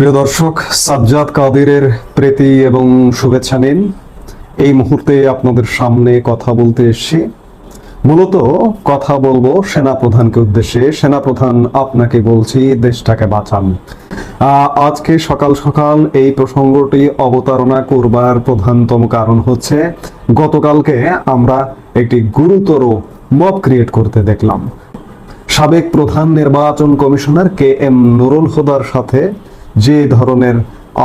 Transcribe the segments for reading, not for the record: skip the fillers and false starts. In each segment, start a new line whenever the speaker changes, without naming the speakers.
প্রিয় দর্শক, সাজ্জাদ কাদিরের প্রীতি এবং শুভেচ্ছা নিন। এই মুহূর্তে আপনাদের সামনে কথা বলতে এসেছি। মূলত কথা বলবো সেনাপ্রধানকে উদ্দেশ্যে। সেনাপ্রধান, আপনাকে বলছি, দেশটাকে বাঁচান। আজকে সকাল সকাল এই প্রসঙ্গটি অবতারণা করবার প্রধানতম কারণ হচ্ছে গতকালকে আমরা একটি গুরুতর মব ক্রিয়েট করতে দেখলাম। সাবেক প্রধান নির্বাচন কমিশনার কে এম নুরুল হুদার সাথে যে ধরনের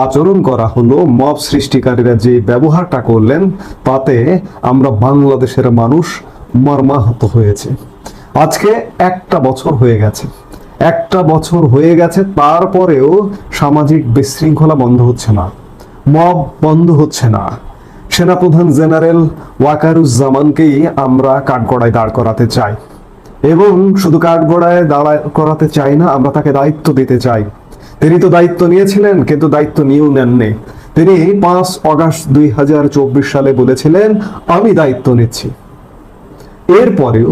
আচরণ করা হলো, মব সৃষ্টিকারীরা যে ব্যবহারটা করলেন, তাতে আমরা বাংলাদেশের মানুষ মর্মাহত হয়েছে। আজকে একটা বছর হয়ে গেছে, তারপরেও সামাজিক বিশৃঙ্খলা বন্ধ হচ্ছে না, মব বন্ধ হচ্ছে না। সেনাপ্রধান জেনারেল ওয়াকারুজ্জামানকেই আমরা কাঠগড়ায় দাঁড় করাতে চাই, এবং শুধু কাঠগড়ায় দাঁড় করাতে চাই না, আমরা তাকে দায়িত্ব দিতে চাই। তিনি তো দায়িত্ব নিয়েছিলেন, কিন্তু দায়িত্ব নিয়েও নেননি। তিনি 5 অগাস্ট 2024 সালে বলেছিলেন, আমি দায়িত্ব নিচ্ছি। এরপরেও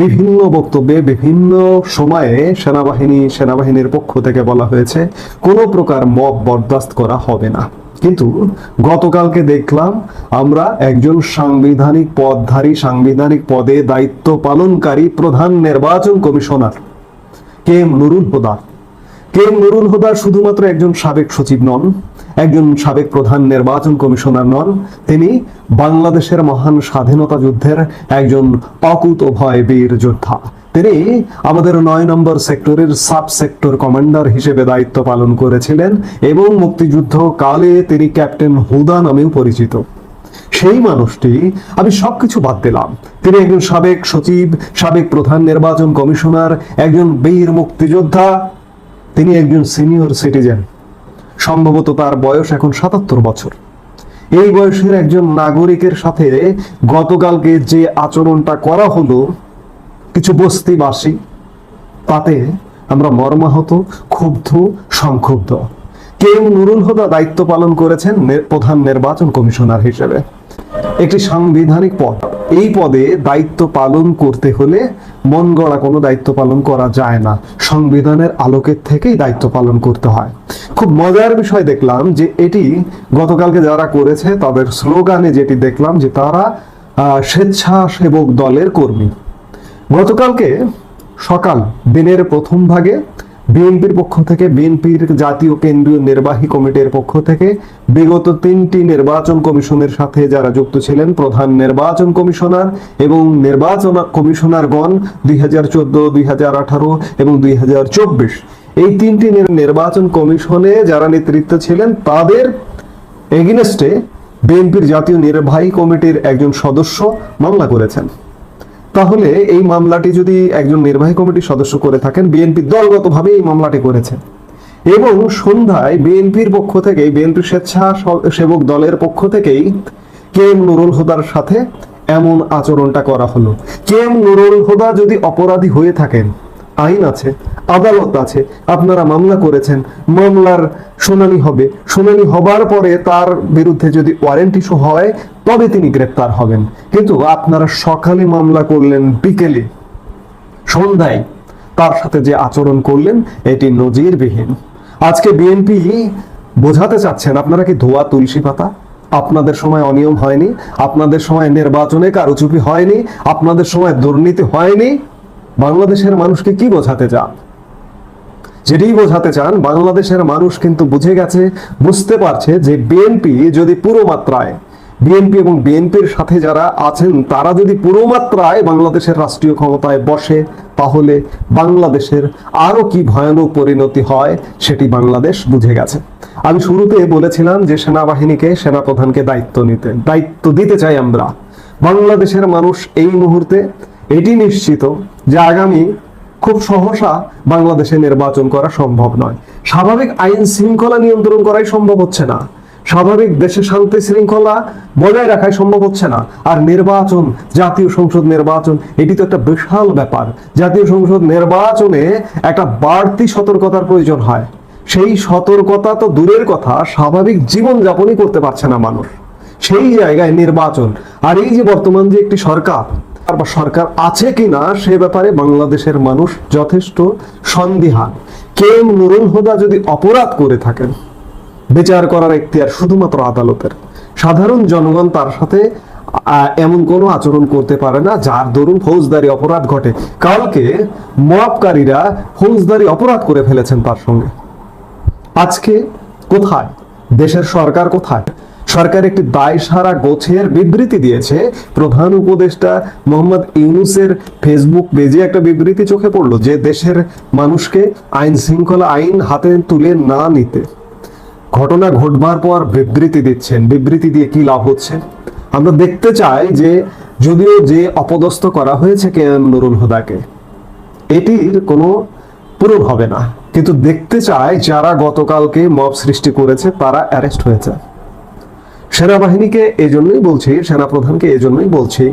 বিভিন্ন বক্তব্যে বিভিন্ন সময়ে সেনাবাহিনীর পক্ষ থেকে বলা হয়েছে কোনো প্রকার মব বরদাস্ত করা হবে না। কিন্তু গতকালকে দেখলাম আমরা একজন সাংবিধানিক পদে দায়িত্ব পালনকারী প্রধান নির্বাচন commissioner K M Nurul Huda শুধুমাত্র একজন সাবেক সচিব নন, একজন সাবেক প্রধান নির্বাচন কমিশনার নন, তিনি বাংলাদেশের মহান স্বাধীনতা যুদ্ধের একজন অকুতোভয় বীর যোদ্ধা। তিনি আমাদের 9 নম্বর সেক্টরের সাব সেক্টর কমান্ডার হিসেবে দায়িত্ব পালন করেছিলেন, এবং মুক্তিযুদ্ধ কালে তিনি ক্যাপ্টেন হুদা নামেও পরিচিত। সেই মানুষটি, আমি সবকিছু বাদ দিলাম, তিনি একজন সাবেক সচিব, সাবেক প্রধান নির্বাচন কমিশনার, একজন বীর মুক্তিযোদ্ধা, তিনি একজন সিনিয়র সিটিজেন। সম্ভবত তার বয়স এখন 77 বছর। এই বয়সের একজন নাগরিকের সাথে গতকালকে যে আচরণটা করা হলো কিছু বস্তিবাসী, তাতে আমরা মর্মাহত, ক্ষুব্ধ, সংক্ষুব্ধ। কে এম নুরুল হুদা দায়িত্ব পালন করেছেন প্রধান নির্বাচন কমিশনার হিসেবে, একটি সাংবিধানিক পদ। এই পদে দায়িত্ব পালন করতে হলে মন গড়া কোনো দায়িত্ব পালন করা যায় না, সংবিধানের আলোকের থেকেই দায়িত্ব পালন করতে হয়। খুব মজার বিষয় দেখলাম যে এটি গতকালকে যারা করেছে তাদের স্লোগানে যেটি দেখলাম যে তারা স্বেচ্ছাসেবক দলের কর্মী। গতকালকে সকাল দিনের প্রথম ভাগে বিএনপির পক্ষ থেকে, বিএনপির জাতীয় কেন্দ্রীয় নির্বাহী কমিটির পক্ষ থেকে বিগত 3টি নির্বাচন কমিশনের সাথে যারা যুক্ত ছিলেন, প্রধান নির্বাচন কমিশনার এবং নির্বাচন কমিশনারগণ 2014, 2018 এবং 2024, এই 3টি নির্বাচন কমিশনে যারা নেতৃত্ব ছিলেন, তাদের এগেইনস্টে বিএনপির জাতীয় নির্বাহী কমিটির একজন সদস্য মামলা করেছেন। তাহলে এই মামলাটি যদি একজন নির্বাহী কমিটির সদস্য করে থাকেন, বিএনপি দলগতভাবে এই মামলাটি করেছে, এবং সন্ধ্যায় বিএনপির পক্ষ থেকে, বিএনপির স্বেচ্ছাসেবক দলের পক্ষ থেকেই কে এম নুরুল হুদার সাথে এমন আচরণটা করা হলো। কে এম নুরুল হুদা যদি অপরাধী হয়ে থাকেন, আইন আছে, আদালত আছে, আপনারা মামলা করেছেন, মামলার শুনানি হবে, শুনানি হবার পরে তার বিরুদ্ধে যদি ওয়ারেন্ট ইস্যু হয় তবে তিনি গ্রেপ্তার হবেন। কিন্তু আপনারা সকালে মামলা করলেন, বিকেলে সন্ধ্যায় তার সাথে যে আচরণ করলেন, এটি নজিরবিহীন। আজকে বিএনপি বোঝাতে চাচ্ছেন আপনারা কি ধোয়া তুলসী পাতা? আপনাদের সময় অনিয়ম হয়নি, আপনাদের সময় নির্বাচনে কারচুপি হয়নি, আপনাদের সময় দুর্নীতি হয়নি। বাংলাদেশের মানুষকে কি বোঝাতে চান? যেটি বোঝাতে চান, বাংলাদেশের মানুষ কিন্তু বুঝতে পারছে যে বিএনপি যদি পুরো মাত্রায়, বিএনপি এবং বিএনপির সাথে যারা আছেন তারা যদি পুরো মাত্রায় বাংলাদেশের রাষ্ট্রীয় ক্ষমতায় বসে, তাহলে বাংলাদেশের আরো কি ভয়ানক পরিণতি হয় সেটি বাংলাদেশ বুঝে গেছে। আমি শুরুতে বলেছিলাম যে সেনাবাহিনীকে, সেনাপ্রধানকে দায়িত্ব দিতে চাই আমরা। বাংলাদেশের মানুষ এই মুহূর্তে এটি নিশ্চিত যে আগামী খুব সহসা বাংলাদেশে নির্বাচন করা সম্ভব নয়। স্বাভাবিক আইন শৃঙ্খলা নিয়ন্ত্রণ করাই সম্ভব হচ্ছে না, স্বাভাবিক দেশে শান্তি শৃঙ্খলা বজায় রাখাই সম্ভব হচ্ছে না। আর নির্বাচন, জাতীয় সংসদ নির্বাচন, এটি তো একটা বিশাল ব্যাপার। জাতীয় সংসদ নির্বাচনে একটা বাড়তি সতর্কতার প্রয়োজন হয়। সেই সতর্কতা তো দূরের কথা, স্বাভাবিক জীবনযাপনই করতে পারছে না মানুষ, সেই জায়গায় নির্বাচন। আর এই যে বর্তমান যে একটি সরকার আছে কিনা সে ব্যাপারে বাংলাদেশের মানুষ যথেষ্ট সন্দিহান। কে এম নুরুল হুদা যদি অপরাধ করে থাকেন, বিচার করার এখতিয়ার শুধুমাত্র আদালতের। সাধারণ জনগণ তার সাথে এমন কোনো আচরণ করতে পারে না যার দরুন ফৌজদারি অপরাধ ঘটে। কালকে মবকারীরা ফৌজদারি অপরাধ করে ফেলেছেন তার সঙ্গে। আজকে কোথায় দেশের সরকার? কোথায় সরকার একটি দায়সারা গোছের বিবৃতি দিয়েছে? প্রধান উপদেষ্টা মোহাম্মদ ইউনূসের ফেসবুক পেজে একটা বিবৃতি চোখে পড়লো যে দেশের মানুষকে আইন শৃঙ্খলা আইন হাতে তুলে না নিতে। ঘটনা ঘটবার পর বিবৃতি দিচ্ছেন, বিবৃতি দিয়ে কি লাভ হচ্ছে? আমরা দেখতে চাই যে যদিও যে অপদস্থ করা হয়েছে কে এম নুরুল হুদাকে, এটির কোনো পূরণ হবে না, কিন্তু দেখতে চাই যারা গতকালকে মব সৃষ্টি করেছে তারা অ্যারেস্ট হয়েছে। সেনাবাহিনীকে এজন্যই বলছি, সেনাপ্রধানকে এজন্যই বলছি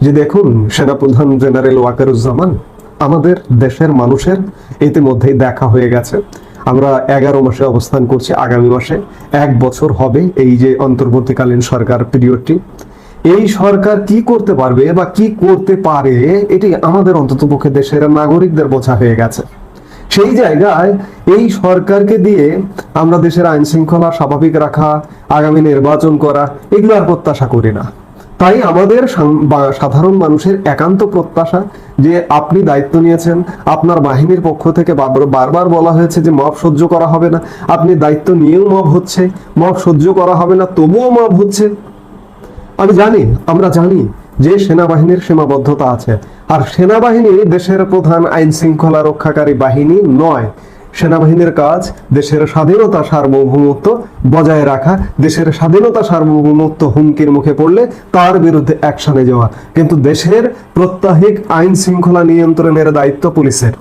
যে দেখুন, সেনাপ্রধান জেনারেল ওয়াকারুজ্জামান, আমাদের দেশের মানুষের ইতিমধ্যেই দেখা হয়ে গেছে। আমরা 11 মাসে অবস্থান করছি, আগামী মাসে 1 বছর হবে এই যে অন্তর্বর্তীকালীন সরকার পিরিয়ডটি। এই সরকার কি করতে পারবে বা কি করতে পারে এটি আমাদের অন্ততপক্ষে দেশের নাগরিকদের বোঝা হয়ে গেছে। সেই জায়গায় এই সরকারকে দিয়ে আমরা দেশের আইন শৃঙ্খলা স্বাভাবিক রাখা, আগামী নির্বাচন করা, এগুলো আর প্রত্যাশা করি না। তাই আমাদের সাধারণ মানুষের একান্ত প্রত্যাশা যে আপনি দায়িত্ব নিয়েছেন, আপনার বাহিনীর পক্ষ থেকে বারবার বলা হয়েছে যে মব সহ্য করা হবে না, আপনি দায়িত্ব নিয়েও মব হচ্ছে, মব সহ্য করা হবে না তবুও মব হচ্ছে। আমি জানি, আমরা জানি যে সেনাবাহিনীর সীমাবদ্ধতা আছে, আর সেনাবাহিনী দেশের প্রধান আইন শৃঙ্খলা রক্ষাকারী বাহিনী নয়। সেনাবাহিনীর কাজ দেশের স্বাধীনতা সার্বভৌমত্ব বজায় রাখা, দেশের স্বাধীনতা সার্বভৌমত্ব হুমকির মুখে পড়লে তার বিরুদ্ধে অ্যাকশনে যাওয়া। কিন্তু দেশের প্রত্যাহিক আইন শৃঙ্খলা নিয়ন্ত্রণের দায়িত্ব পুলিশের।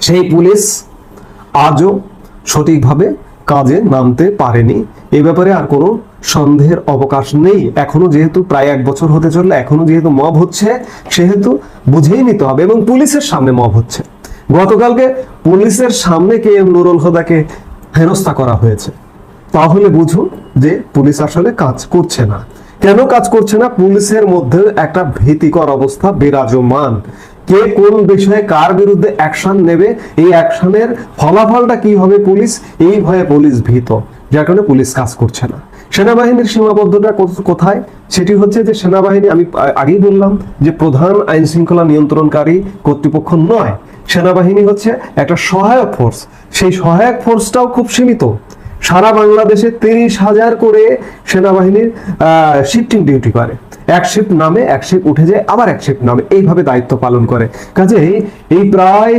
সেই পুলিশ আজও সঠিকভাবে কাজে নামতে পারেনি। এই ব্যাপারে আর কোনো সন্দেহের অবকাশ নেই। এখনো যেহেতু প্রায় 1 বছর হতে চললে, এখনো যেহেতু মব হচ্ছে, সেহেতু বুঝেই নিতে হবে। এবং পুলিশের সামনে মব হচ্ছে। গতকালকে পুলিশের সামনে কে এম নুরুল হুদাকে হেনস্থা করা হয়েছে। তাহলে বুঝুন যে পুলিশ আসলে কাজ করছে না। কেন কাজ করছে না? পুলিশের মধ্যে একটা ভীতিকর অবস্থা বিরাজমান। কে কোন বিষয়ে কার বিরুদ্ধে অ্যাকশন নেবে, এই অ্যাকশনের ফলাফলটা কি হবে, পুলিশ এই ভয়ে পুলিশ ভীত, যার কারণে পুলিশ কাজ করছে না। সেনাবাহিনীর সীমাবদ্ধতা কোথায়? সেটি হচ্ছে যে সেনাবাহিনী, আমি আগেই বললাম যে প্রধান আইন শৃঙ্খলা নিয়ন্ত্রণকারী কর্তৃপক্ষ নয়। সেনাবাহিনী হচ্ছে একটা সহায়ক ফোর্স। সেই সহায়ক ফোর্সটাও খুব সীমিত। সারা বাংলাদেশে 30,000 করে সেনাবাহিনীর শিফটিং ডিউটি করে। এক শিফট নামে, এক শিফট উঠে যায়, আবার এক শিফট নামে, এইভাবে দায়িত্ব পালন করে। কাজেই এই প্রায়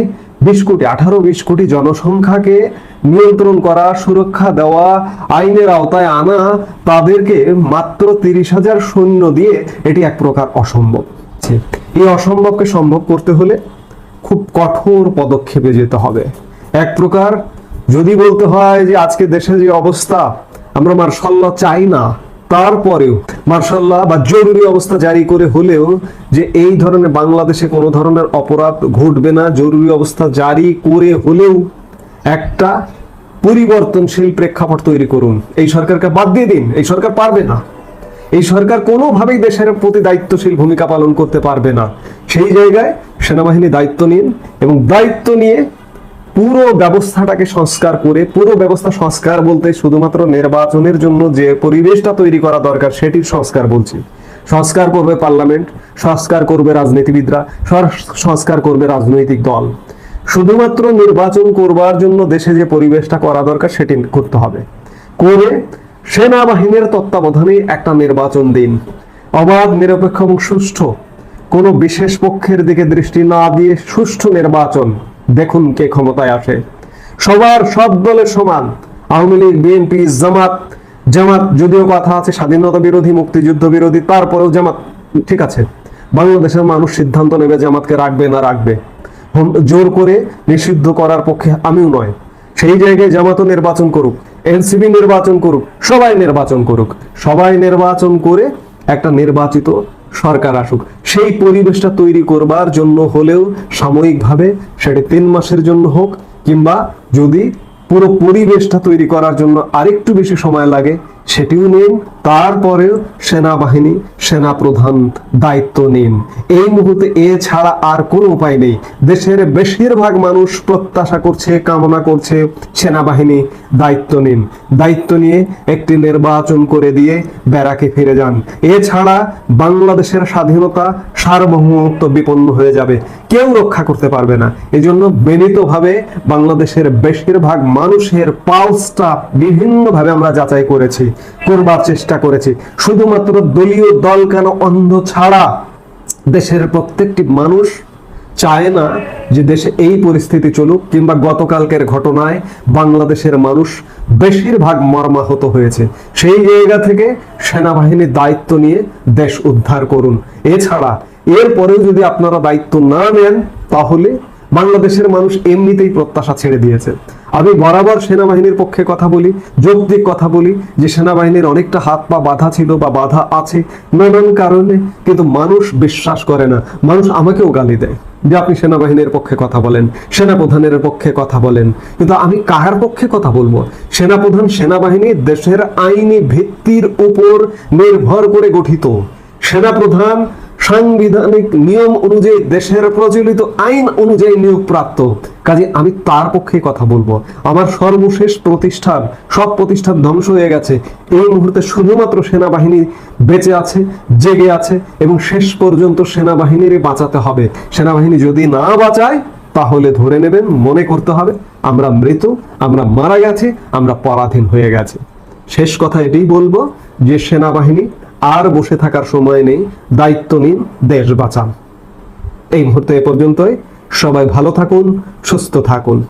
18-20 কোটি জনসংখ্যাকে নিয়ন্ত্রণ করা, সুরক্ষা দেওয়া, আইনের আওতায় আনা, তাদেরকে মাত্র 30,000 সৈন্য দিয়ে এটি এক প্রকার অসম্ভব। এই অসম্ভবকে সম্ভব করতে হলে খুব কঠোর পদক্ষেপে যেতে হবে। এক প্রকার যদি বলতে হয় যে আজকে দেশের যে অবস্থা, আমরা মার্শাল্লাহ চাই না, তারপরেও মার্শাল্লাহ বা জরুরি অবস্থা জারি করে হলেও যে এই ধরনের বাংলাদেশে কোনো ধরনের অপরাধ ঘটবে না, জরুরি অবস্থা জারি করে হলেও একটা পরিবর্তনশীল প্রেক্ষাপট তৈরি করুন। এই সরকারকে বাদ দিয়ে দিন, এই সরকার পারবে না। এই সরকার কোনোভাবেই দেশের প্রতি দায়িত্বশীল ভূমিকা পালন করতে পারবে না। সেই জায়গায় সেনাবাহিনী দায়িত্ব নিন এবং দায়িত্ব নিয়ে পুরো ব্যবস্থাটাকে সংস্কার করে, পুরো ব্যবস্থা সংস্কার বলতে শুধুমাত্র নির্বাচনের জন্য যে পরিবেশটা তৈরি করা দরকার সেটির সংস্কার বলছি। সংস্কার করবে পার্লামেন্ট, সংস্কার করবে রাজনীতিবিদরা, সংস্কার করবে রাজনৈতিক দল। শুধুমাত্র নির্বাচন করবার জন্য দেশে যে পরিবেশটা করা দরকার সেটি করতে হবে। করে সেনাবাহিনীর তত্ত্বাবধানে একটা নির্বাচন দিন, অবাধ, নিরপেক্ষ এবং সুষ্ঠু, কোনো বিশেষ পক্ষের দিকে দৃষ্টি না দিয়ে সুষ্ঠু নির্বাচন। দেখুন কে ক্ষমতায় আসে। সব দলের সমান, আওয়ামী লীগ, বিএনপি, জামাত যদিও কথা আছে স্বাধীনতা বিরোধী, মুক্তিযুদ্ধ বিরোধী, তারপরেও জামাত ঠিক আছে। বাংলাদেশের মানুষ সিদ্ধান্ত নেবে জামাতকে রাখবে না রাখবে। জোর করে নিষিদ্ধ করার পক্ষে আমিও নয়। সেই জায়গায় জামাতও নির্বাচন করুক, এনসিপি নির্বাচন করুক, সবাই নির্বাচন করুক, সবাই নির্বাচন করে একটা নির্বাচিত সরকার আসুক। সেই পরিবেশটা তৈরি করবার জন্য হলেও সাময়িকভাবে, সেটা 3 মাসের জন্য হোক, কিংবা যদি পুরো পরিবেশটা তৈরি করার জন্য আরেকটু বেশি সময় লাগে সেটিও নিন, তারপরেও সেনাবাহিনী সেনাপ্রধান দায়িত্ব নিন। এই মুহূর্তে এছাড়া আর কোনো উপায় নেই। দেশের বেশিরভাগ মানুষ প্রত্যাশা করছে, কামনা করছে সেনাবাহিনী দায়িত্ব নিন। দায়িত্ব নিয়ে একটি নির্বাচন করে দিয়ে ব্যারাকে ফিরে যান। এছাড়া বাংলাদেশের স্বাধীনতা সার্বভৌমত্ব বিপন্ন হয়ে যাবে, কেউ রক্ষা করতে পারবে না। এজন্য বিনীতভাবে বাংলাদেশের বেশিরভাগ মানুষের পালসটা বিভিন্নভাবে আমরা যাচাই করেছি, করবার চেষ্টা করেছি। শুধুমাত্র দলীয় দল কেন, অন্ধ ছাড়া দেশের প্রত্যেকটি মানুষ চায় না যে দেশে এই পরিস্থিতি চলুক, কিংবা গতকালকের ঘটনায় বাংলাদেশের মানুষ বেশিরভাগ মর্মাহত হয়েছে। সেই জায়গা থেকে সেনাবাহিনীর দায়িত্ব নিয়ে দেশ উদ্ধার করুন। এছাড়া এরপরেও যদি আপনারা দায়িত্ব না নেন, তাহলে বাংলাদেশের মানুষ এমনিতেই প্রত্যাশা ছেড়ে দিয়েছে। আমি বরাবর সেনাবাহিনীর পক্ষে কথা বলি, যৌক্তিক কথা বলি যে সেনাবাহিনীর অনেকটা হাত পা বাধা ছিল বা বাধা আছে নানান কারণে, কিন্তু মানুষ বিশ্বাস করে না। মানুষ আমাকেও গালি দেয় যে আপনি সেনাবাহিনীর পক্ষে কথা বলেন, সেনাপ্রধানের পক্ষে কথা বলেন, কিন্তু আমি কার পক্ষে কথা বলবো? সেনাপ্রধান, সেনাবাহিনী দেশের আইনি ভিত্তির উপর নির্ভর করে গঠিত। সেনাপ্রধান সাংবিধানিক নিয়ম অনুযায়ী, দেশের প্রচলিত আইন অনুযায়ী নিয়োগপ্রাপ্ত। কাজে আমি তার পক্ষে কথা বলবো। আমার সর্বশেষ প্রতিষ্ঠান, সব প্রতিষ্ঠান ধ্বংস হয়ে গেছে, এই মুহূর্তে শুধুমাত্র সেনাবাহিনী বেঁচে আছে, জেগে আছে, এবং শেষ পর্যন্ত সেনাবাহিনীরই বাঁচাতে হবে। সেনাবাহিনী যদি না বাঁচায়, তাহলে ধরে নেবেন, মনে করতে হবে আমরা মৃত, আমরা মারা গেছি, আমরা পরাধীন হয়ে গেছে। শেষ কথা এটাই বলবো যে সেনাবাহিনী আর বসে থাকার সময় নেই, দায়িত্ব নিন, দেশ বাঁচান। এই মুহূর্তে এ পর্যন্তই। সবাই ভালো থাকুন, সুস্থ থাকুন।